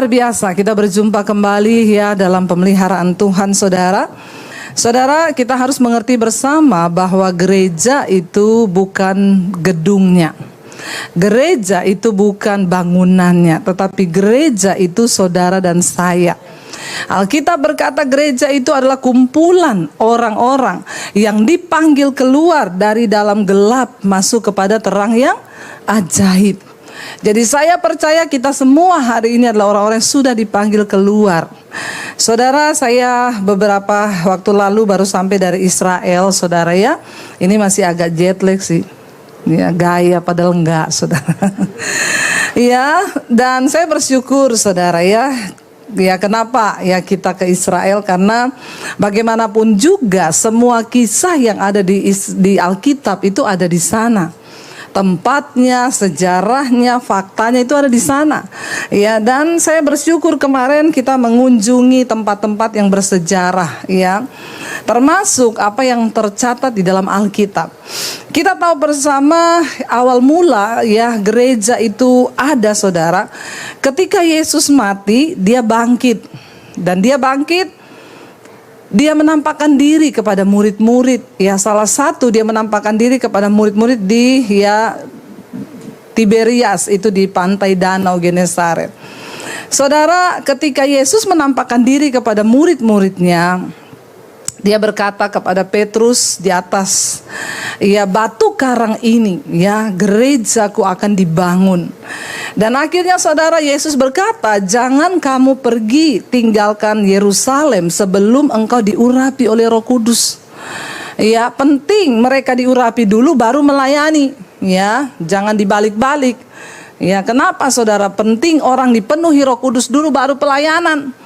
Luar biasa, kita berjumpa kembali ya dalam pemeliharaan Tuhan, saudara. Saudara, kita harus mengerti bersama bahwa gereja itu bukan gedungnya. Gereja itu bukan bangunannya, tetapi gereja itu saudara dan saya. Alkitab berkata gereja itu adalah kumpulan orang-orang yang dipanggil keluar dari dalam gelap masuk kepada terang yang ajaib. Jadi saya percaya kita semua hari ini adalah orang-orang yang sudah dipanggil keluar. Saudara, saya beberapa waktu lalu baru sampai dari Israel, saudara ya. Ini masih agak jet lag sih. Ya, gaya padahal enggak, saudara. Ya, dan saya bersyukur, saudara ya. Ya, kenapa ya kita ke Israel? Karena bagaimanapun juga semua kisah yang ada di Alkitab itu ada di sana. Tempatnya, sejarahnya, faktanya itu ada di sana. Ya, dan saya bersyukur kemarin kita mengunjungi tempat-tempat yang bersejarah, ya. Termasuk apa yang tercatat di dalam Alkitab. Kita tahu bersama awal mula ya gereja itu ada, saudara. Ketika Yesus mati, dia bangkit. Dan dia bangkit, dia menampakkan diri kepada murid-murid. Ya, salah satu dia menampakkan diri kepada murid-murid di Tiberias, itu di pantai Danau Genesaret. Saudara, ketika Yesus menampakkan diri kepada murid-muridnya, dia berkata kepada Petrus di atas batu karang ini, ya, gerejaku akan dibangun. Dan akhirnya saudara, Yesus berkata, jangan kamu pergi tinggalkan Yerusalem sebelum engkau diurapi oleh Roh Kudus. Ya, penting mereka diurapi dulu baru melayani. Ya, jangan dibalik-balik. Ya, kenapa saudara? Penting orang dipenuhi Roh Kudus dulu baru pelayanan.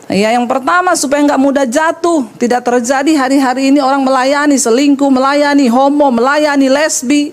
Ya, yang pertama supaya nggak mudah jatuh. Tidak terjadi hari-hari ini orang melayani selingkuh, melayani homo, melayani lesbi,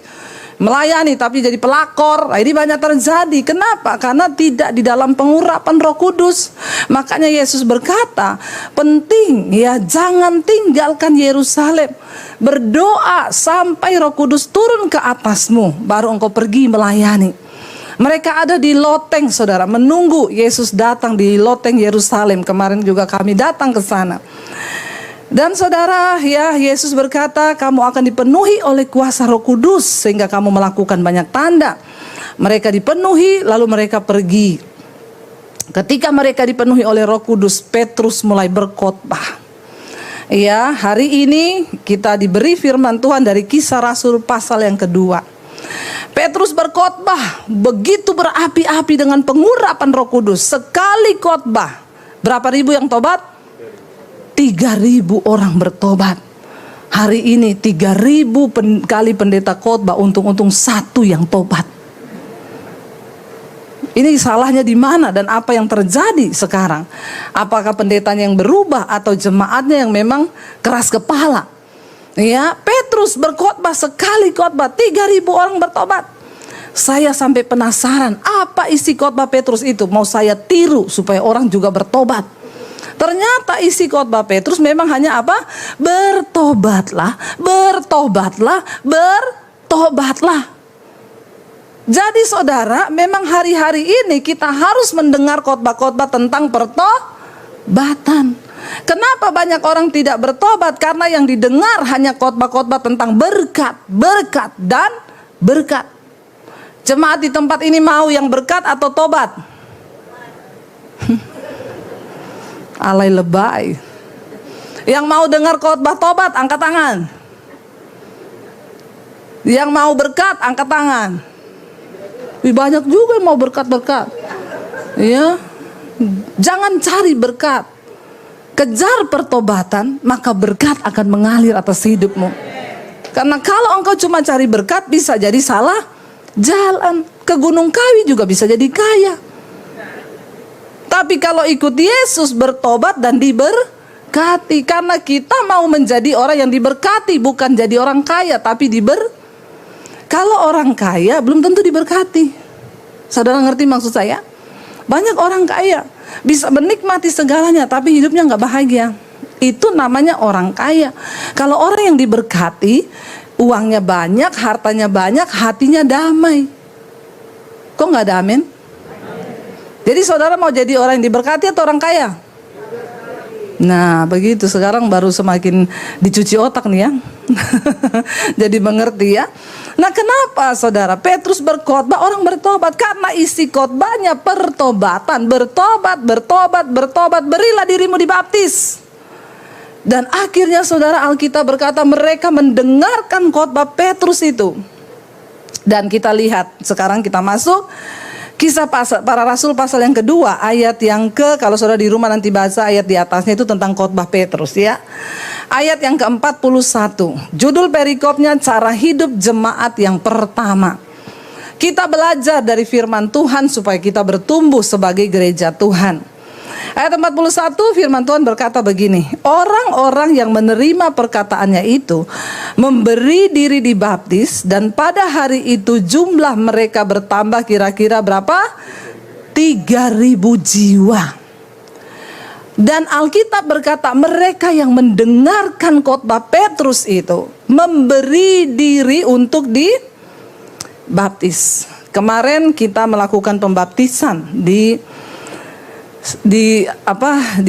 melayani tapi jadi pelakor. Nah, ini banyak terjadi. Kenapa? Karena tidak di dalam pengurapan Roh Kudus. Makanya Yesus berkata, penting ya jangan tinggalkan Yerusalem. Berdoa sampai Roh Kudus turun ke atasmu, baru engkau pergi melayani. Mereka ada di loteng, saudara, menunggu Yesus datang di loteng Yerusalem. Kemarin juga kami datang ke sana. Dan saudara, ya, Yesus berkata, kamu akan dipenuhi oleh kuasa Roh Kudus sehingga kamu melakukan banyak tanda. Mereka dipenuhi, lalu mereka pergi. Ketika mereka dipenuhi oleh Roh Kudus, Petrus mulai berkhotbah. Ya, hari ini kita diberi firman Tuhan dari Kisah Rasul pasal yang kedua. Petrus berkhotbah begitu berapi-api dengan pengurapan Roh Kudus. Sekali khotbah, berapa ribu yang tobat? 3.000 orang bertobat. Hari ini 3.000 kali pendeta khotbah, untung-untung satu yang tobat. Ini salahnya di mana dan apa yang terjadi sekarang? Apakah pendetanya yang berubah atau jemaatnya yang memang keras kepala? Ya, Petrus berkhotbah, sekali khotbah 3.000 orang bertobat. Saya sampai penasaran apa isi khotbah Petrus itu, mau saya tiru supaya orang juga bertobat. Ternyata isi khotbah Petrus memang hanya apa? Bertobatlah, bertobatlah, bertobatlah. Jadi saudara, memang hari-hari ini kita harus mendengar khotbah-khotbah tentang pertobatan. Kenapa banyak orang tidak bertobat? Karena yang didengar hanya khotbah-khotbah tentang berkat, berkat, dan berkat. Jemaat di tempat ini mau yang berkat atau tobat? Alay lebay. Yang mau dengar khotbah tobat, angkat tangan. Yang mau berkat, angkat tangan. Banyak juga yang mau berkat-berkat. Ya, jangan cari berkat. Kejar pertobatan, maka berkat akan mengalir atas hidupmu. Karena kalau engkau cuma cari berkat, bisa jadi salah jalan. Ke Gunung Kawi juga bisa jadi kaya. Tapi kalau ikut Yesus, bertobat dan diberkati. Karena kita mau menjadi orang yang diberkati, bukan jadi orang kaya, tapi Kalau orang kaya belum tentu diberkati. Saudara ngerti maksud saya? Banyak orang kaya bisa menikmati segalanya tapi hidupnya nggak bahagia. Itu namanya orang kaya. Kalau orang yang diberkati, uangnya banyak, hartanya banyak, hatinya damai. Kok nggak ada amin? Jadi saudara mau jadi orang yang diberkati atau orang kaya? Nah begitu, sekarang baru semakin dicuci otak nih ya. Jadi mengerti ya. Nah kenapa saudara Petrus berkhotbah orang bertobat? Karena isi khotbahnya pertobatan. Bertobat, bertobat, bertobat, berilah dirimu dibaptis. Dan akhirnya saudara Alkitab berkata mereka mendengarkan khotbah Petrus itu. Dan kita lihat, sekarang kita masuk Kisah Para Rasul pasal yang kedua, ayat yang kalau saudara di rumah nanti baca ayat di atasnya itu tentang khotbah Petrus ya. Ayat yang ke-41, judul perikopnya cara hidup jemaat yang pertama. Kita belajar dari firman Tuhan supaya kita bertumbuh sebagai gereja Tuhan. Ayat 41 firman Tuhan berkata begini, orang-orang yang menerima perkataannya itu memberi diri dibaptis, dan pada hari itu jumlah mereka bertambah kira-kira berapa? 3.000 jiwa. Dan Alkitab berkata mereka yang mendengarkan khotbah Petrus itu memberi diri untuk dibaptis. Kemarin kita melakukan pembaptisan di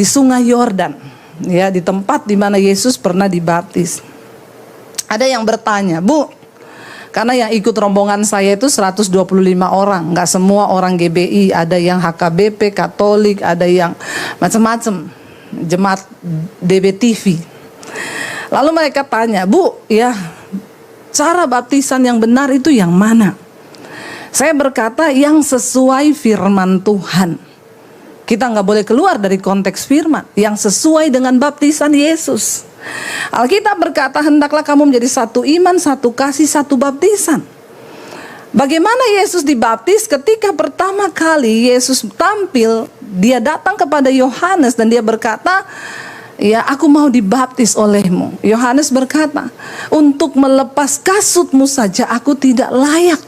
Sungai Yordan ya, di tempat di mana Yesus pernah dibaptis. Ada yang bertanya, Bu, karena yang ikut rombongan saya itu 125 orang, nggak semua orang GBI, ada yang HKBP, Katolik, ada yang macam-macam, jemaat DBTV. Lalu mereka tanya, Bu, ya cara baptisan yang benar itu yang mana? Saya berkata yang sesuai firman Tuhan. Kita nggak boleh keluar dari konteks firman yang sesuai dengan baptisan Yesus. Alkitab berkata hendaklah kamu menjadi satu iman, satu kasih, satu baptisan. Bagaimana Yesus dibaptis? Ketika pertama kali Yesus tampil, dia datang kepada Yohanes dan dia berkata, ya aku mau dibaptis olehmu. Yohanes berkata, untuk melepas kasutmu saja aku tidak layak.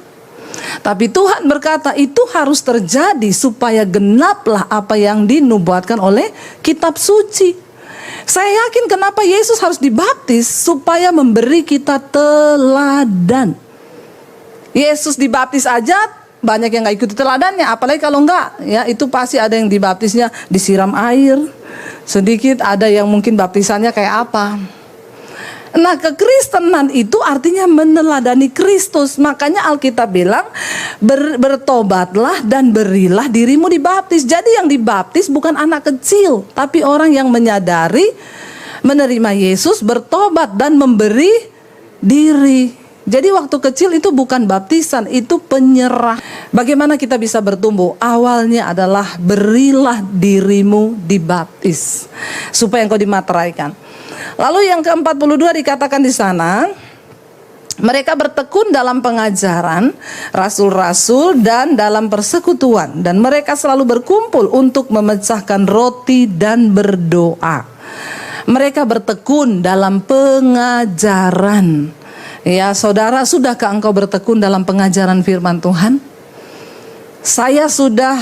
Tapi Tuhan berkata itu harus terjadi supaya genaplah apa yang dinubuatkan oleh kitab suci. Saya yakin kenapa Yesus harus dibaptis, supaya memberi kita teladan. Yesus dibaptis aja banyak yang gak ikuti teladannya, apalagi kalau enggak ya, itu pasti ada yang dibaptisnya disiram air sedikit, ada yang mungkin baptisannya kayak apa. Nah, kekristenan itu artinya meneladani Kristus. Makanya Alkitab bilang bertobatlah dan berilah dirimu dibaptis. Jadi yang dibaptis bukan anak kecil, tapi orang yang menyadari menerima Yesus, bertobat dan memberi diri. Jadi waktu kecil itu bukan baptisan, itu penyerah. Bagaimana kita bisa bertumbuh? Awalnya adalah berilah dirimu dibaptis supaya engkau dimateraikan. Lalu yang ke-42 dikatakan di sana, mereka bertekun dalam pengajaran rasul-rasul dan dalam persekutuan, dan mereka selalu berkumpul untuk memecahkan roti dan berdoa. Mereka bertekun dalam pengajaran. Ya saudara, sudahkah engkau bertekun dalam pengajaran firman Tuhan? Saya sudah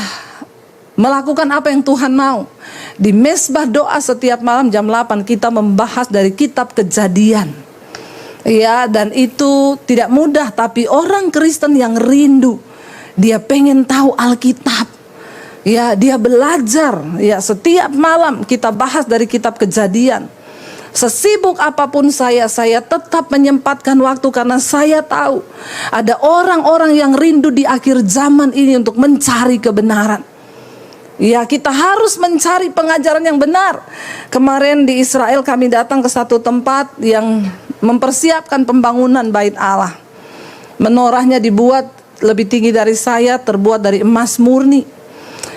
melakukan apa yang Tuhan mau. Di mesbah doa setiap malam jam 8 kita membahas dari kitab Kejadian. Ya, dan itu tidak mudah, tapi orang Kristen yang rindu, dia pengen tahu Alkitab. Ya, dia belajar. Ya, setiap malam kita bahas dari kitab Kejadian. Sesibuk apapun saya tetap menyempatkan waktu karena saya tahu ada orang-orang yang rindu di akhir zaman ini untuk mencari kebenaran. Ya, kita harus mencari pengajaran yang benar. Kemarin di Israel kami datang ke satu tempat yang mempersiapkan pembangunan bait Allah. Menorahnya dibuat lebih tinggi dari saya, terbuat dari emas murni.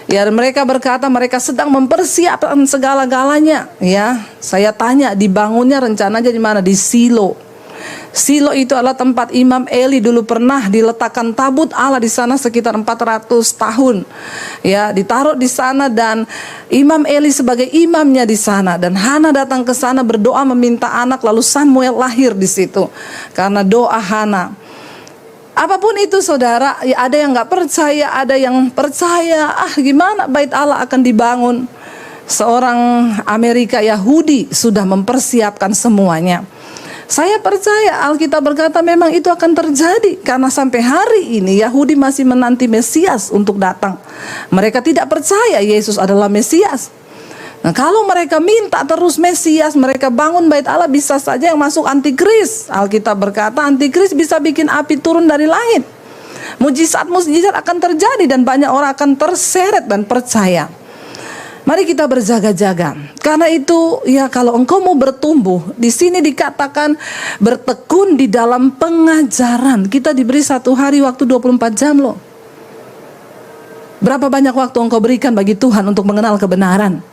Ya, mereka berkata mereka sedang mempersiapkan segala-galanya. Ya, saya tanya dibangunnya rencananya di mana? Di Silo. Silo itu adalah tempat Imam Eli dulu pernah diletakkan tabut Allah di sana sekitar 400 tahun. Ya, ditaruh di sana dan Imam Eli sebagai imamnya di sana, dan Hana datang ke sana berdoa meminta anak, lalu Samuel lahir di situ karena doa Hana. Apapun itu saudara, ya ada yang nggak percaya, ada yang percaya. Gimana bait Allah akan dibangun? Seorang Amerika Yahudi sudah mempersiapkan semuanya. Saya percaya Alkitab berkata memang itu akan terjadi. Karena sampai hari ini Yahudi masih menanti Mesias untuk datang. Mereka tidak percaya Yesus adalah Mesias. Nah, kalau mereka minta terus Mesias, mereka bangun bait Allah, bisa saja yang masuk antikris. Alkitab berkata antikris bisa bikin api turun dari langit. Mujizat-mujizat akan terjadi dan banyak orang akan terseret dan percaya. Mari kita berjaga-jaga. Karena itu ya, kalau engkau mau bertumbuh, di sini dikatakan bertekun di dalam pengajaran. Kita diberi 1 hari waktu 24 jam loh. Berapa banyak waktu engkau berikan bagi Tuhan untuk mengenal kebenaran?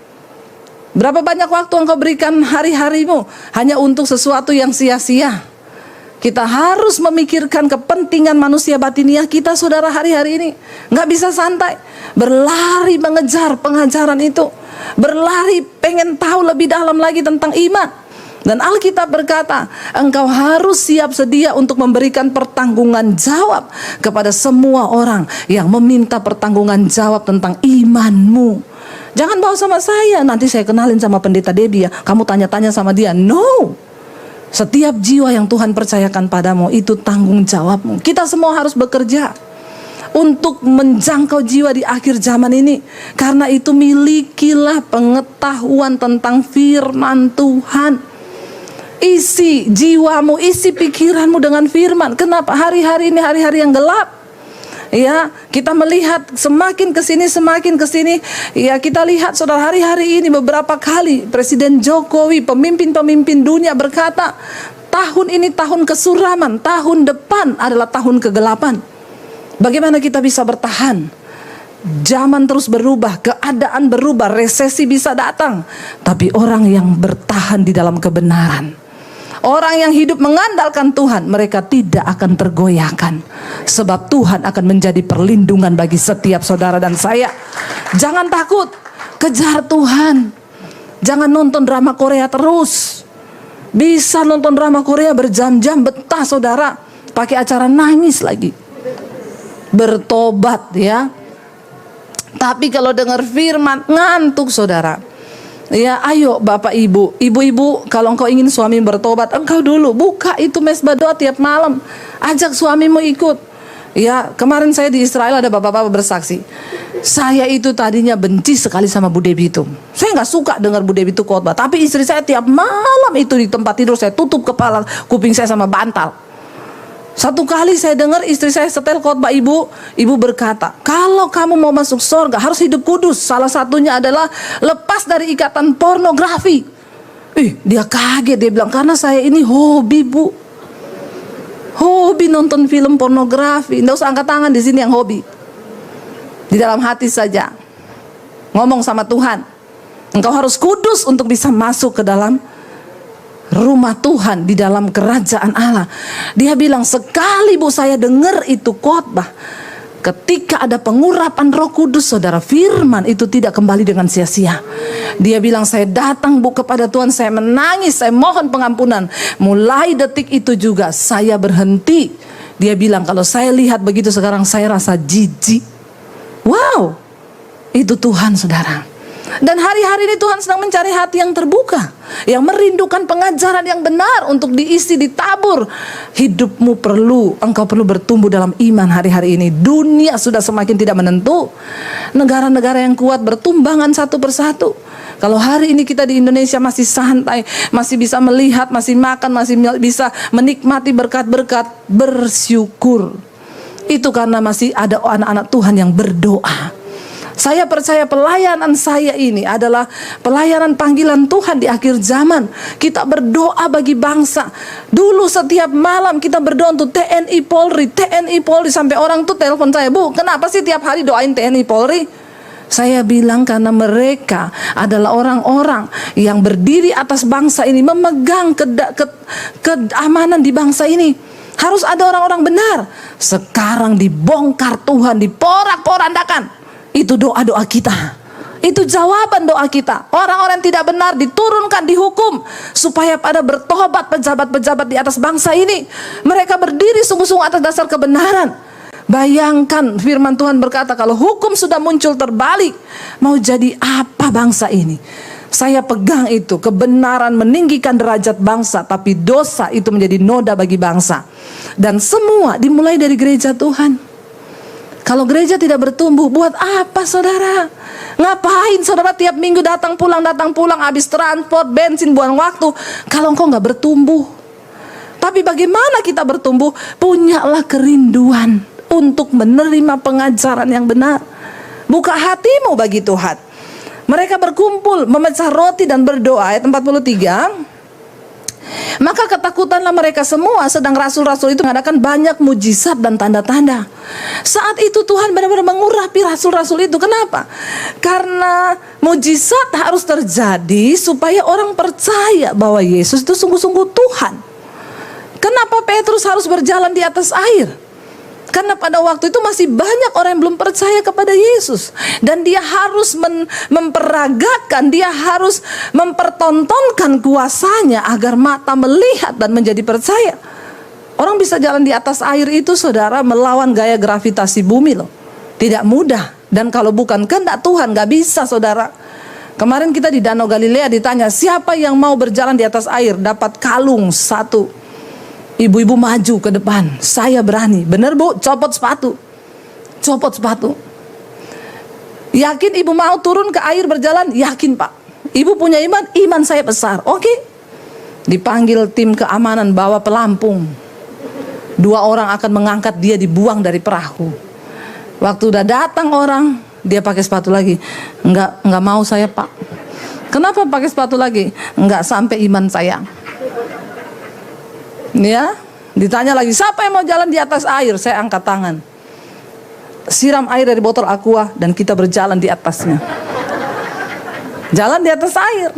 Berapa banyak waktu engkau berikan hari-harimu hanya untuk sesuatu yang sia-sia? Kita harus memikirkan kepentingan manusia batiniah kita, saudara, hari-hari ini. Nggak bisa santai. Berlari mengejar pengajaran itu. Berlari pengen tahu lebih dalam lagi tentang iman. Dan Alkitab berkata, engkau harus siap sedia untuk memberikan pertanggungan jawab kepada semua orang yang meminta pertanggungan jawab tentang imanmu. Jangan bawa sama saya, nanti saya kenalin sama pendeta Debbie ya, kamu tanya-tanya sama dia. No. Setiap jiwa yang Tuhan percayakan padamu, itu tanggung jawabmu. Kita semua harus bekerja untuk menjangkau jiwa di akhir zaman ini. Karena itu milikilah pengetahuan tentang firman Tuhan. Isi jiwamu, isi pikiranmu dengan firman. Kenapa hari-hari ini hari-hari yang gelap? Ya, kita melihat semakin kesini. Ya, kita lihat saudara, hari-hari ini beberapa kali Presiden Jokowi, pemimpin-pemimpin dunia berkata, tahun ini tahun kesuraman, tahun depan adalah tahun kegelapan. Bagaimana kita bisa bertahan? Zaman terus berubah, keadaan berubah, resesi bisa datang. Tapi orang yang bertahan di dalam kebenaran, orang yang hidup mengandalkan Tuhan, mereka tidak akan tergoyahkan. Sebab Tuhan akan menjadi perlindungan bagi setiap saudara dan saya. Jangan takut, kejar Tuhan. Jangan nonton drama Korea terus. Bisa nonton drama Korea berjam-jam, betah saudara. Pakai acara nangis lagi. Bertobat ya. Tapi kalau dengar firman, ngantuk saudara. Ya, ayo Bapak Ibu, ibu-ibu, kalau engkau ingin suami bertobat, engkau dulu buka itu mesbah doa tiap malam. Ajak suamimu ikut. Ya, kemarin saya di Israel ada bapak-bapak bersaksi. Saya itu tadinya benci sekali sama Bu Debbie itu. Saya nggak suka dengar Bu Debbie itu khotbah. Tapi istri saya tiap malam itu di tempat tidur saya tutup kepala kuping saya sama bantal. Satu kali saya dengar istri saya setel khotbah ibu berkata, kalau kamu mau masuk surga harus hidup kudus. Salah satunya adalah lepas dari ikatan pornografi. Dia kaget, dia bilang, karena saya ini hobi Bu. Hobi nonton film pornografi. Nggak usah angkat tangan di sini yang hobi. Di dalam hati saja. Ngomong sama Tuhan. Engkau harus kudus untuk bisa masuk ke dalam rumah Tuhan, di dalam kerajaan Allah. Dia bilang, sekali Bu saya dengar itu khotbah, ketika ada pengurapan Roh Kudus, saudara, firman itu tidak kembali dengan sia-sia. Dia bilang, saya datang Bu kepada Tuhan, saya menangis, saya mohon pengampunan. Mulai detik itu juga saya berhenti. Dia bilang, kalau saya lihat begitu sekarang saya rasa jijik. Wow, itu Tuhan saudara. Dan hari-hari ini Tuhan sedang mencari hati yang terbuka, yang merindukan pengajaran yang benar untuk diisi, ditabur. Hidupmu engkau perlu bertumbuh dalam iman hari-hari ini. Dunia sudah semakin tidak menentu. Negara-negara yang kuat bertumbangan satu persatu. Kalau hari ini kita di Indonesia masih santai, masih bisa melihat, masih makan, masih bisa menikmati berkat-berkat, bersyukur. Itu karena masih ada anak-anak Tuhan yang berdoa. Saya percaya pelayanan saya ini adalah pelayanan panggilan Tuhan di akhir zaman. Kita berdoa bagi bangsa. Dulu setiap malam kita berdoa untuk TNI Polri, sampai orang tuh telepon saya, Bu, kenapa sih tiap hari doain TNI Polri? Saya bilang karena mereka adalah orang-orang yang berdiri atas bangsa ini, memegang keamanan di bangsa ini. Harus ada orang-orang benar. Sekarang dibongkar Tuhan, diporak-porandakan. Itu doa-doa kita. Itu jawaban doa kita. Orang-orang tidak benar diturunkan, dihukum, supaya pada bertobat pejabat-pejabat di atas bangsa ini. Mereka berdiri sungguh-sungguh atas dasar kebenaran. Bayangkan firman Tuhan berkata, kalau hukum sudah muncul terbalik, mau jadi apa bangsa ini? Saya pegang itu, kebenaran meninggikan derajat bangsa, tapi dosa itu menjadi noda bagi bangsa. Dan semua dimulai dari gereja Tuhan. Kalau gereja tidak bertumbuh, buat apa saudara? Ngapain saudara tiap minggu datang pulang, habis transport, bensin, buang waktu, kalau engkau gak bertumbuh? Tapi bagaimana kita bertumbuh? Punyalah kerinduan untuk menerima pengajaran yang benar. Buka hatimu bagi Tuhan. Mereka berkumpul, memecah roti dan berdoa. Ayat 43. Maka ketakutanlah mereka semua, sedang rasul-rasul itu mengadakan banyak mujizat dan tanda-tanda. Saat itu Tuhan benar-benar mengurapi rasul-rasul itu. Kenapa? Karena mujizat harus terjadi supaya orang percaya bahwa Yesus itu sungguh-sungguh Tuhan. Kenapa Petrus harus berjalan di atas air? Karena pada waktu itu masih banyak orang yang belum percaya kepada Yesus. Dan dia harus memperagakan, dia harus mempertontonkan kuasanya agar mata melihat dan menjadi percaya. Orang bisa jalan di atas air itu saudara melawan gaya gravitasi bumi loh. Tidak mudah. Dan kalau bukan kehendak Tuhan gak bisa saudara. Kemarin kita di Danau Galilea ditanya, siapa yang mau berjalan di atas air dapat kalung satu. Ibu-ibu maju ke depan, saya berani. Bener bu, copot sepatu. Copot sepatu. Yakin ibu mau turun ke air berjalan? Yakin pak. Ibu punya iman? Iman saya besar. Oke. Dipanggil tim keamanan bawa pelampung. 2 orang akan mengangkat dia, dibuang dari perahu. Waktu udah datang orang, dia pakai sepatu lagi. Enggak mau saya pak. Kenapa pakai sepatu lagi? Enggak sampai iman saya. Ya, ditanya lagi, siapa yang mau jalan di atas air? Saya angkat tangan. Siram air dari botol aqua dan kita berjalan di atasnya. Jalan di atas air.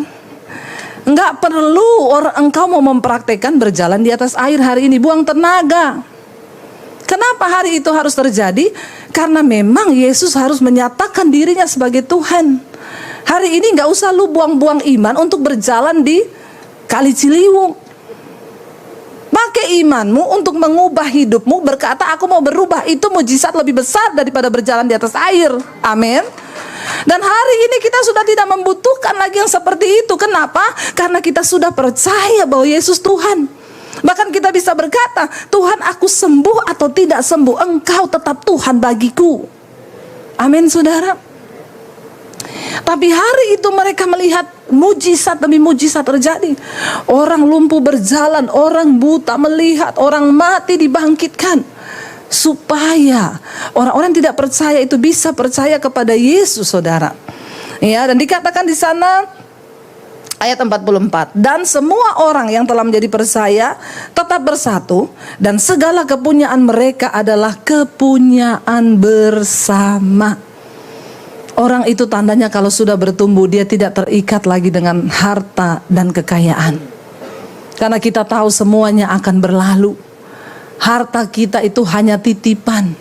Enggak perlu engkau mau mempraktekkan berjalan di atas air hari ini, buang tenaga. Kenapa hari itu harus terjadi? Karena memang Yesus harus menyatakan dirinya sebagai Tuhan. Hari ini enggak usah lu buang-buang iman untuk berjalan di Kali Ciliwung. Pakai imanmu untuk mengubah hidupmu, berkata aku mau berubah. Itu mujizat lebih besar daripada berjalan di atas air. Amin. Dan hari ini kita sudah tidak membutuhkan lagi yang seperti itu. Kenapa? Karena kita sudah percaya bahwa Yesus Tuhan. Bahkan kita bisa berkata, Tuhan aku sembuh atau tidak sembuh, Engkau tetap Tuhan bagiku. Amin saudara. Tapi hari itu mereka melihat mujizat demi mujizat terjadi. Orang lumpuh berjalan, orang buta melihat, orang mati dibangkitkan. Supaya orang-orang tidak percaya itu bisa percaya kepada Yesus saudara. Ya, dan dikatakan di sana ayat 44. Dan semua orang yang telah menjadi percaya tetap bersatu. Dan segala kepunyaan mereka adalah kepunyaan bersama. Orang itu tandanya kalau sudah bertumbuh dia tidak terikat lagi dengan harta dan kekayaan. Karena kita tahu semuanya akan berlalu. Harta kita itu hanya titipan.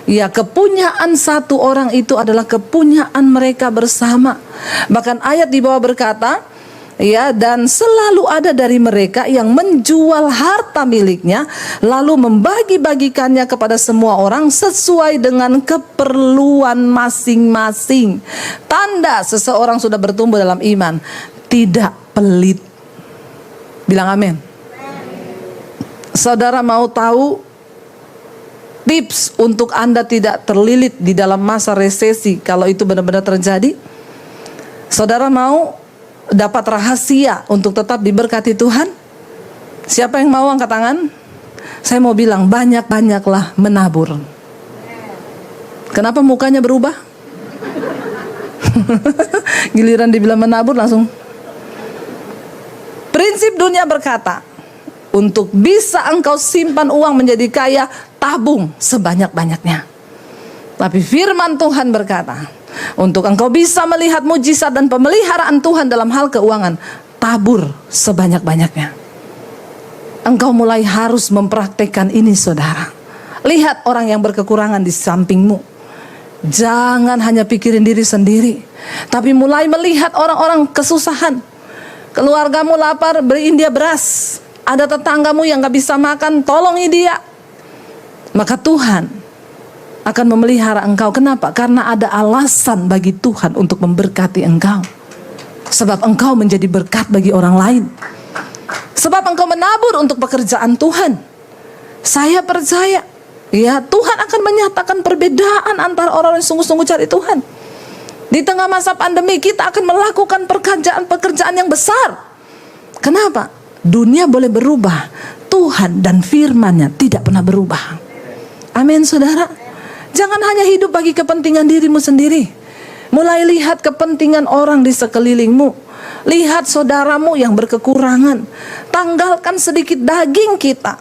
Ya, kepunyaan satu orang itu adalah kepunyaan mereka bersama. Bahkan ayat di bawah berkata, ya, dan selalu ada dari mereka yang menjual harta miliknya lalu membagi-bagikannya kepada semua orang sesuai dengan keperluan masing-masing. Tanda seseorang sudah bertumbuh dalam iman, tidak pelit. Bilang amin. Saudara mau tahu tips untuk Anda tidak terlilit di dalam masa resesi kalau itu benar-benar terjadi? Saudara mau dapat rahasia untuk tetap diberkati Tuhan? Siapa yang mau angkat tangan? Saya mau bilang banyak-banyaklah menabur. Kenapa mukanya berubah? Giliran dibilang menabur langsung. Prinsip dunia berkata, untuk bisa engkau simpan uang menjadi kaya, tabung sebanyak-banyaknya. Tapi firman Tuhan berkata, untuk engkau bisa melihat mujizat dan pemeliharaan Tuhan dalam hal keuangan, tabur sebanyak-banyaknya. Engkau mulai harus mempraktekkan ini saudara. Lihat orang yang berkekurangan di sampingmu. Jangan hanya pikirin diri sendiri, tapi mulai melihat orang-orang kesusahan. Keluargamu lapar, beriin dia beras. Ada tetanggamu yang gak bisa makan, tolongi dia. Maka Tuhan akan memelihara engkau. Kenapa? Karena ada alasan bagi Tuhan untuk memberkati engkau. Sebab engkau menjadi berkat bagi orang lain. Sebab engkau menabur untuk pekerjaan Tuhan. Saya percaya, ya, Tuhan akan menyatakan perbedaan antara orang yang sungguh-sungguh cari Tuhan. Di tengah masa pandemi kita akan melakukan pekerjaan yang besar. Kenapa? Dunia boleh berubah, Tuhan dan firman-Nya tidak pernah berubah. Amin, saudara. Jangan hanya hidup bagi kepentingan dirimu sendiri. Mulai lihat kepentingan orang di sekelilingmu. Lihat saudaramu yang berkekurangan. Tanggalkan sedikit daging kita,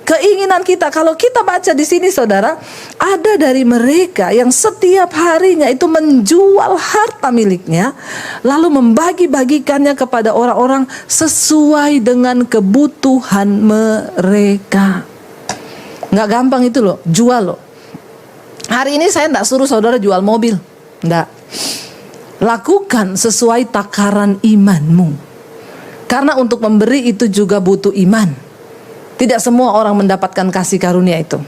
keinginan kita. Kalau kita baca di sini, saudara, ada dari mereka yang setiap harinya itu menjual harta miliknya, lalu membagi-bagikannya kepada orang-orang sesuai dengan kebutuhan mereka. Nggak gampang itu loh, jual loh. Hari ini saya nggak suruh saudara jual mobil, nggak. Lakukan sesuai takaran imanmu. Karena untuk memberi itu juga butuh iman. Tidak semua orang mendapatkan kasih karunia itu.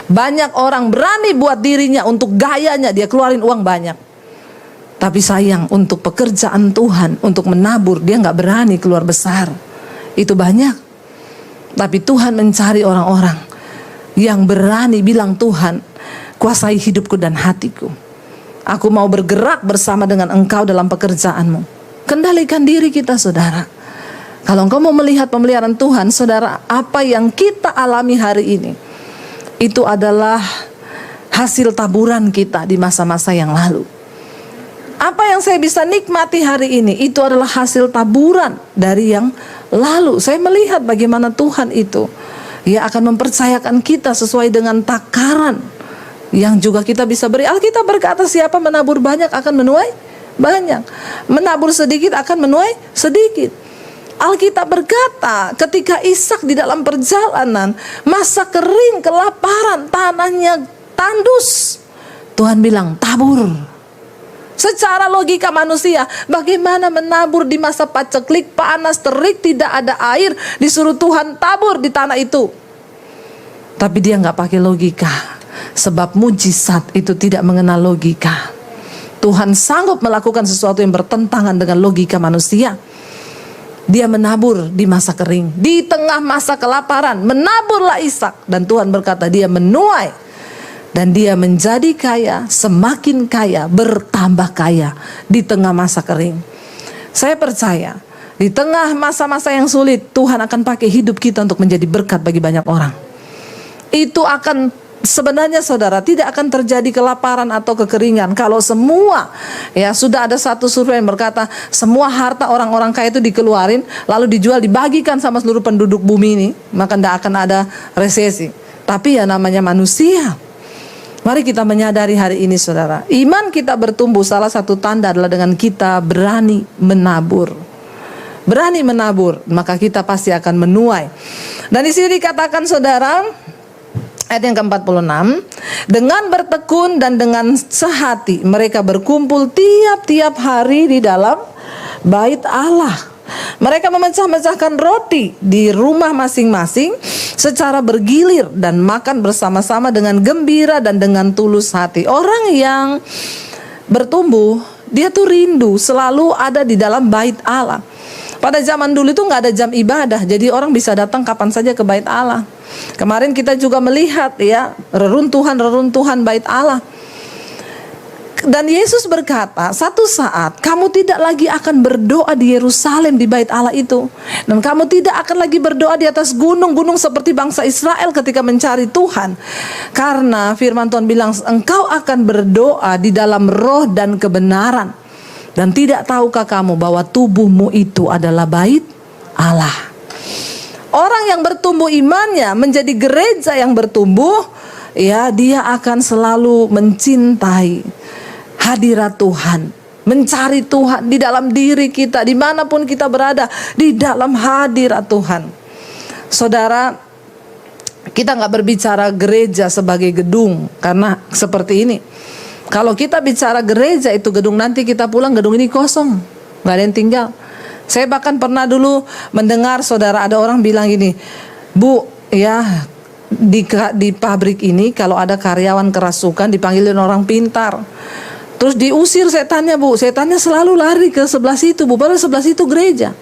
Banyak orang berani buat dirinya untuk gayanya, dia keluarin uang banyak. Tapi sayang, untuk pekerjaan Tuhan, untuk menabur, dia nggak berani keluar besar. Itu banyak. Tapi Tuhan mencari orang-orang yang berani bilang, Tuhan, kuasai hidupku dan hatiku. Aku mau bergerak bersama dengan engkau dalam pekerjaanmu. Kendalikan diri kita, saudara. Kalau engkau mau melihat pemeliharaan Tuhan, saudara, apa yang kita alami hari ini, itu adalah hasil taburan kita di masa-masa yang lalu. Apa yang saya bisa nikmati hari ini, itu adalah hasil taburan dari yang lalu. Saya melihat bagaimana Tuhan itu, ya, akan mempercayakan kita sesuai dengan takaran yang juga kita bisa beri. Alkitab berkata, siapa menabur banyak akan menuai banyak, menabur sedikit akan menuai sedikit. Alkitab berkata, ketika Ishak di dalam perjalanan, masa kering, kelaparan, tanahnya tandus, Tuhan bilang, tabur. Secara logika manusia, bagaimana menabur di masa paceklik, panas, terik, tidak ada air, disuruh Tuhan tabur di tanah itu. Tapi dia nggak pakai logika. Sebab mujizat itu tidak mengenal logika. Tuhan sanggup melakukan sesuatu yang bertentangan dengan logika manusia. Dia menabur di masa kering, di tengah masa kelaparan, menaburlah Ishak, dan Tuhan berkata dia menuai, dan dia menjadi kaya, semakin kaya, bertambah kaya di tengah masa kering. Saya percaya di tengah masa-masa yang sulit, Tuhan akan pakai hidup kita untuk menjadi berkat bagi banyak orang. Itu akan, sebenarnya saudara, tidak akan terjadi kelaparan atau kekeringan kalau semua, ya, sudah ada satu survei yang berkata semua harta orang-orang kaya itu dikeluarin lalu dijual, dibagikan sama seluruh penduduk bumi ini, maka tidak akan ada resesi. Tapi ya, namanya manusia. Mari kita menyadari hari ini, saudara, iman kita bertumbuh, salah satu tanda adalah dengan kita berani menabur. Berani menabur, maka kita pasti akan menuai. Dan di sini dikatakan, saudara, ayat yang ke-46, dengan bertekun dan dengan sehati mereka berkumpul tiap-tiap hari di dalam bait Allah. Mereka memecah-mecahkan roti di rumah masing-masing secara bergilir dan makan bersama-sama dengan gembira dan dengan tulus hati. Orang yang bertumbuh, dia tuh rindu selalu ada di dalam bait Allah. Pada zaman dulu itu nggak ada jam ibadah, jadi orang bisa datang kapan saja ke bait Allah. Kemarin kita juga melihat, ya, reruntuhan bait Allah. Dan Yesus berkata, satu saat kamu tidak lagi akan berdoa di Yerusalem, di bait Allah itu. Dan kamu tidak akan lagi berdoa di atas gunung-gunung seperti bangsa Israel ketika mencari Tuhan. Karena firman Tuhan bilang, engkau akan berdoa di dalam roh dan kebenaran. Dan tidak tahukah kamu bahwa tubuhmu itu adalah bait Allah. Orang yang bertumbuh imannya menjadi gereja yang bertumbuh, ya, dia akan selalu mencintai hadirat Tuhan, mencari Tuhan di dalam diri kita, dimanapun kita berada, di dalam hadirat Tuhan. Saudara, kita nggak berbicara gereja sebagai gedung, karena seperti ini. Kalau kita bicara gereja itu gedung, nanti kita pulang gedung ini kosong, nggak ada yang tinggal. Saya bahkan pernah dulu mendengar, saudara, ada orang bilang gini, Bu, ya, di pabrik ini kalau ada karyawan kerasukan dipanggilin orang pintar. Terus diusir setannya, Bu. Setannya selalu lari ke sebelah situ, Bu. Padahal sebelah situ gereja.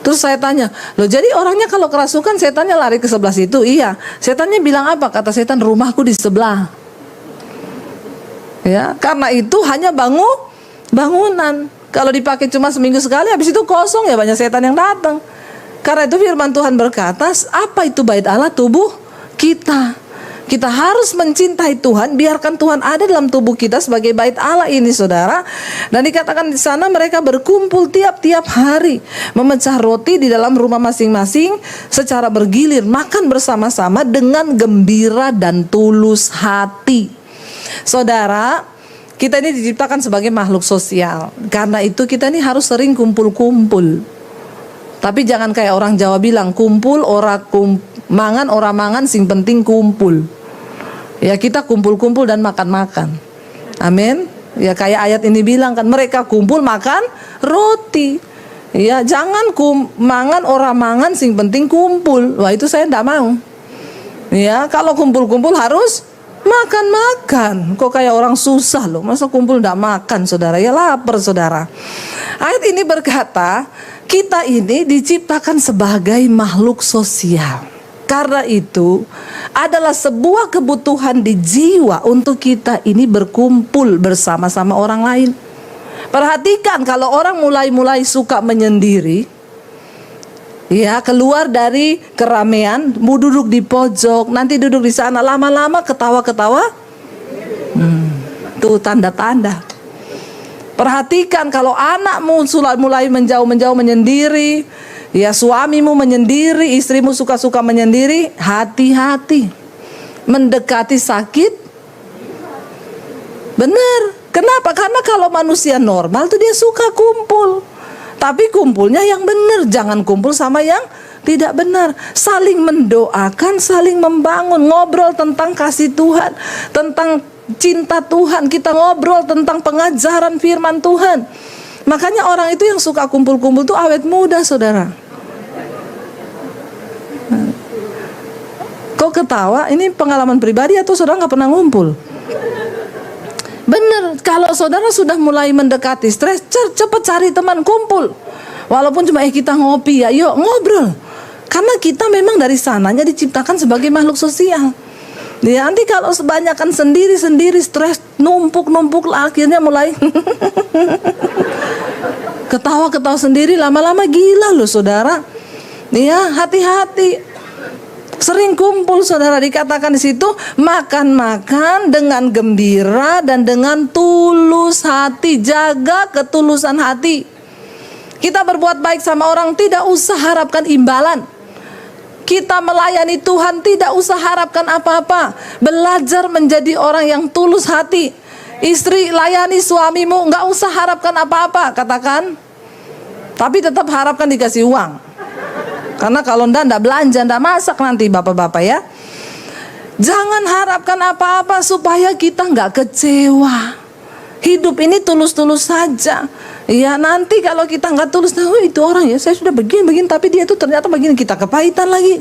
Terus saya tanya, loh jadi orangnya kalau kerasukan setannya lari ke sebelah situ? Iya. Setannya bilang apa? Kata setan, rumahku di sebelah. Ya, karena itu hanya bangunan. Kalau dipakai cuma seminggu sekali, habis itu kosong, ya banyak setan yang datang. Karena itu firman Tuhan berkata, apa itu bait Allah? Tubuh kita. Kita harus mencintai Tuhan, biarkan Tuhan ada dalam tubuh kita sebagai bait Allah ini, saudara. Dan dikatakan di sana mereka berkumpul tiap-tiap hari, memecah roti di dalam rumah masing-masing secara bergilir, makan bersama-sama dengan gembira dan tulus hati. Saudara, kita ini diciptakan sebagai makhluk sosial. Karena itu kita ini harus sering kumpul-kumpul. Tapi jangan kayak orang Jawa bilang, kumpul mangan ora mangan sing penting kumpul. Ya, kita kumpul-kumpul dan makan-makan. Amin. Ya, kayak ayat ini bilang kan, mereka kumpul makan roti. Ya, jangan mangan ora mangan sing penting kumpul. Wah, itu saya enggak mau. Ya, kalau kumpul-kumpul harus makan-makan. Kok kayak orang susah loh. Masa kumpul enggak makan, saudara? Ya lapar, saudara. Ayat ini berkata, kita ini diciptakan sebagai makhluk sosial. Karena itu adalah sebuah kebutuhan di jiwa untuk kita ini berkumpul bersama-sama orang lain. Perhatikan kalau orang mulai suka menyendiri, ya, keluar dari keramaian, mau duduk di pojok, nanti duduk di sana, lama-lama ketawa-ketawa, tuh tanda-tanda. Perhatikan kalau anakmu mulai menjauh menyendiri, ya, suamimu menyendiri, istrimu suka-suka menyendiri, hati-hati. Mendekati sakit. Benar. Kenapa? Karena kalau manusia normal tuh dia suka kumpul. Tapi kumpulnya yang benar, jangan kumpul sama yang tidak benar. Saling mendoakan, saling membangun, ngobrol tentang kasih Tuhan, tentang cinta Tuhan, kita ngobrol tentang pengajaran firman Tuhan. Makanya orang itu yang suka kumpul-kumpul tuh awet muda, saudara. Kok ketawa? Ini pengalaman pribadi atau saudara nggak pernah ngumpul? Bener, kalau saudara sudah mulai mendekati stres, cepat cari teman, kumpul. Walaupun cuma kita ngopi, ya yuk ngobrol. Karena kita memang dari sananya diciptakan sebagai makhluk sosial. Ya, nanti kalau sebanyakan sendiri-sendiri, stres numpuk lah, akhirnya mulai ketawa-ketawa sendiri, lama-lama gila loh, saudara. Ya, hati-hati. Sering kumpul, saudara, dikatakan di situ makan-makan dengan gembira dan dengan tulus hati. Jaga ketulusan hati. Kita berbuat baik sama orang, tidak usah harapkan imbalan. Kita melayani Tuhan, tidak usah harapkan apa-apa. Belajar menjadi orang yang tulus hati. Istri, layani suamimu, nggak usah harapkan apa-apa, katakan. Tapi tetap harapkan dikasih uang. Karena kalau enggak belanja, enggak masak nanti bapak-bapak, ya. Jangan harapkan apa-apa supaya kita enggak kecewa. Hidup ini tulus-tulus saja. Ya, nanti kalau kita enggak tulus, oh itu orang ya, saya sudah begini, tapi dia itu ternyata begini, kita kepahitan lagi.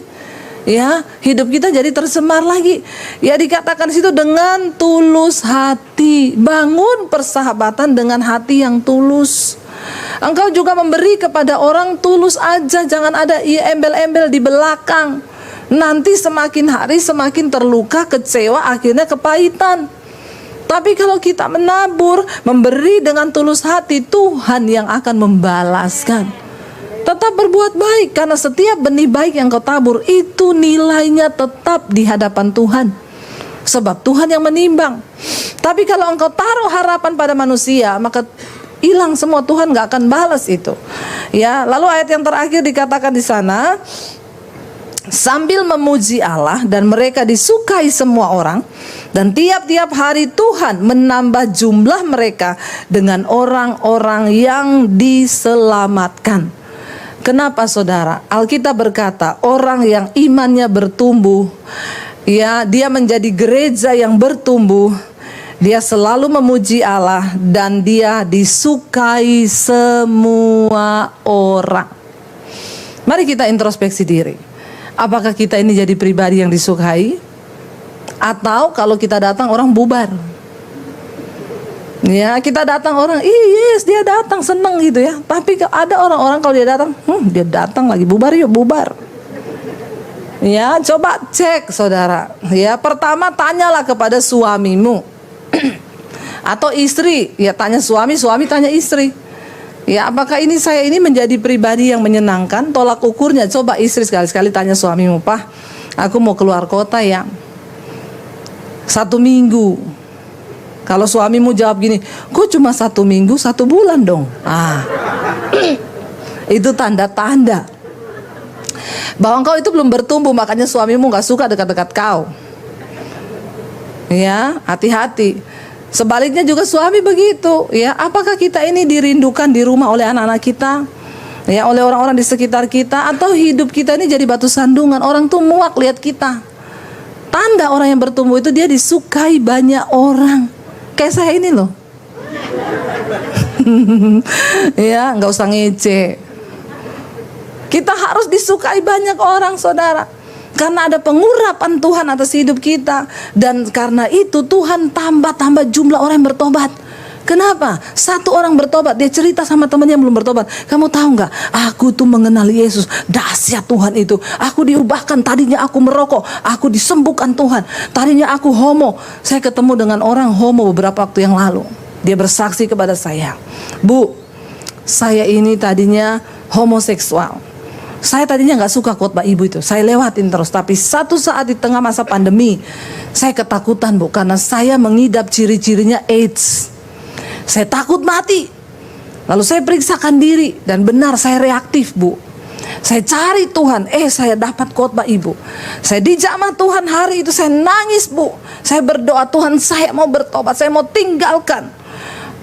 Ya, hidup kita jadi tercemar lagi. Ya, dikatakan di situ dengan tulus hati. Bangun persahabatan dengan hati yang tulus. Engkau juga memberi kepada orang tulus aja, jangan ada embel-embel di belakang. Nanti semakin hari semakin terluka, kecewa, akhirnya kepahitan. Tapi kalau kita menabur, memberi dengan tulus hati, Tuhan yang akan membalaskan. Tetap berbuat baik, karena setiap benih baik yang kau tabur itu nilainya tetap di hadapan Tuhan. Sebab Tuhan yang menimbang. Tapi kalau engkau taruh harapan pada manusia, maka hilang semua, Tuhan gak akan balas itu. Ya, lalu ayat yang terakhir dikatakan di sana, sambil memuji Allah dan mereka disukai semua orang, dan tiap-tiap hari Tuhan menambah jumlah mereka dengan orang-orang yang diselamatkan. Kenapa, saudara? Alkitab berkata orang yang imannya bertumbuh, ya, dia menjadi gereja yang bertumbuh. Dia selalu memuji Allah dan dia disukai semua orang. Mari kita introspeksi diri. Apakah kita ini jadi pribadi yang disukai? Atau kalau kita datang orang bubar? Ya, kita datang orang, yes dia datang, senang gitu ya. Tapi ada orang-orang kalau dia datang lagi, bubar yuk, bubar. Ya, coba cek saudara. Ya, pertama tanyalah kepada suamimu atau istri. Ya, tanya suami, suami tanya istri. Ya, apakah saya ini menjadi pribadi yang menyenangkan? Tolak ukurnya, coba istri sekali-sekali tanya suamimu, Pak, aku mau keluar kota ya, 1 minggu. Kalau suamimu jawab gini, kok cuma 1 minggu, 1 bulan dong. Itu tanda-tanda bahwa engkau itu belum bertumbuh, makanya suamimu gak suka dekat-dekat kau. Ya, hati-hati. Sebaliknya juga suami begitu. Ya, apakah kita ini dirindukan di rumah oleh anak-anak kita? Ya, oleh orang-orang di sekitar kita, atau hidup kita ini jadi batu sandungan, orang tuh muak lihat kita. Tanda orang yang bertumbuh itu dia disukai banyak orang. Kayak saya ini loh. Ya, nggak usah ngece. Kita harus disukai banyak orang, saudara. Karena ada pengurapan Tuhan atas hidup kita. Dan karena itu Tuhan tambah jumlah orang yang bertobat. Kenapa? 1 orang bertobat, dia cerita sama temannya yang belum bertobat. Kamu tahu nggak? Aku tuh mengenal Yesus. Dahsyat Tuhan itu. Aku diubahkan. Tadinya aku merokok, aku disembuhkan Tuhan. Tadinya aku homo. Saya ketemu dengan orang homo beberapa waktu yang lalu. Dia bersaksi kepada saya, Bu, saya ini tadinya homoseksual. Saya tadinya nggak suka khotbah ibu itu. Saya lewatin terus. Tapi satu saat di tengah masa pandemi, saya ketakutan, Bu, karena saya mengidap ciri-cirinya AIDS. Saya takut mati. Lalu saya periksakan diri dan benar saya reaktif, Bu. Saya cari Tuhan, saya dapat khotbah ibu. Saya dijamah Tuhan hari itu, saya nangis, Bu. Saya berdoa, Tuhan saya mau bertobat, saya mau tinggalkan.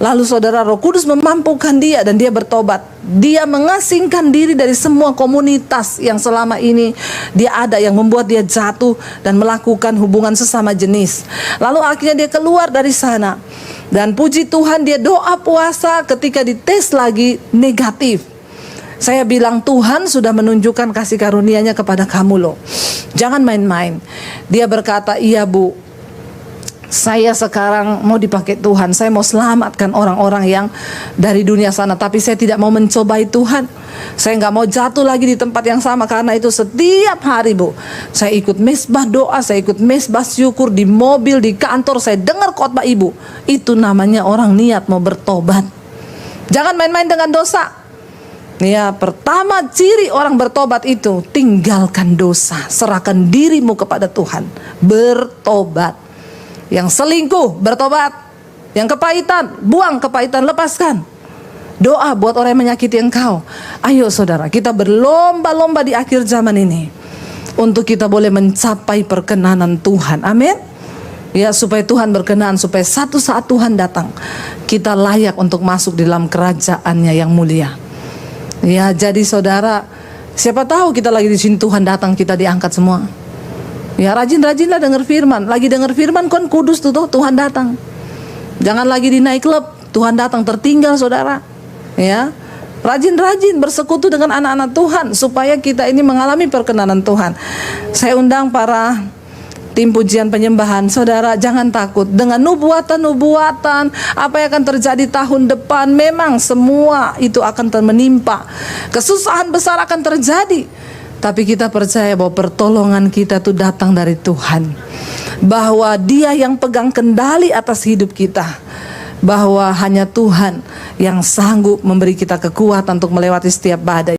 Lalu saudara, Roh Kudus memampukan dia dan dia bertobat. Dia mengasingkan diri dari semua komunitas yang selama ini dia ada, yang membuat dia jatuh dan melakukan hubungan sesama jenis. Lalu akhirnya dia keluar dari sana. Dan puji Tuhan dia doa puasa, ketika dites lagi negatif. Saya bilang Tuhan sudah menunjukkan kasih karunia-Nya kepada kamu loh. Jangan main-main. Dia berkata, iya Bu, saya sekarang mau dipakai Tuhan. Saya mau selamatkan orang-orang yang dari dunia sana. Tapi saya tidak mau mencobai Tuhan. Saya nggak mau jatuh lagi di tempat yang sama. Karena itu setiap hari, Bu, saya ikut mesbah doa, saya ikut mesbah syukur, di mobil, di kantor, saya dengar khotbah ibu. Itu namanya orang niat mau bertobat. Jangan main-main dengan dosa. Ya, pertama ciri orang bertobat itu tinggalkan dosa, serahkan dirimu kepada Tuhan, bertobat. Yang selingkuh, bertobat. Yang kepahitan, buang kepahitan, lepaskan. Doa buat orang yang menyakiti engkau. Ayo saudara, kita berlomba-lomba di akhir zaman ini untuk kita boleh mencapai perkenanan Tuhan. Amin. Ya, supaya Tuhan berkenan, supaya satu saat Tuhan datang, kita layak untuk masuk di dalam kerajaan-Nya yang mulia. Ya, jadi saudara, siapa tahu kita lagi di sini, Tuhan datang, kita diangkat semua. Ya, rajin-rajinlah dengar firman. Lagi dengar firman kan kudus tuh, Tuhan datang. Jangan lagi di night club, Tuhan datang tertinggal saudara. Ya, rajin-rajin bersekutu dengan anak-anak Tuhan supaya kita ini mengalami perkenanan Tuhan. Saya undang para tim pujian penyembahan. Saudara, jangan takut dengan nubuatan-nubuatan apa yang akan terjadi tahun depan. Memang semua itu akan menimpa. Kesusahan besar akan terjadi. Tapi kita percaya bahwa pertolongan kita itu datang dari Tuhan. Bahwa Dia yang pegang kendali atas hidup kita. Bahwa hanya Tuhan yang sanggup memberi kita kekuatan untuk melewati setiap badai.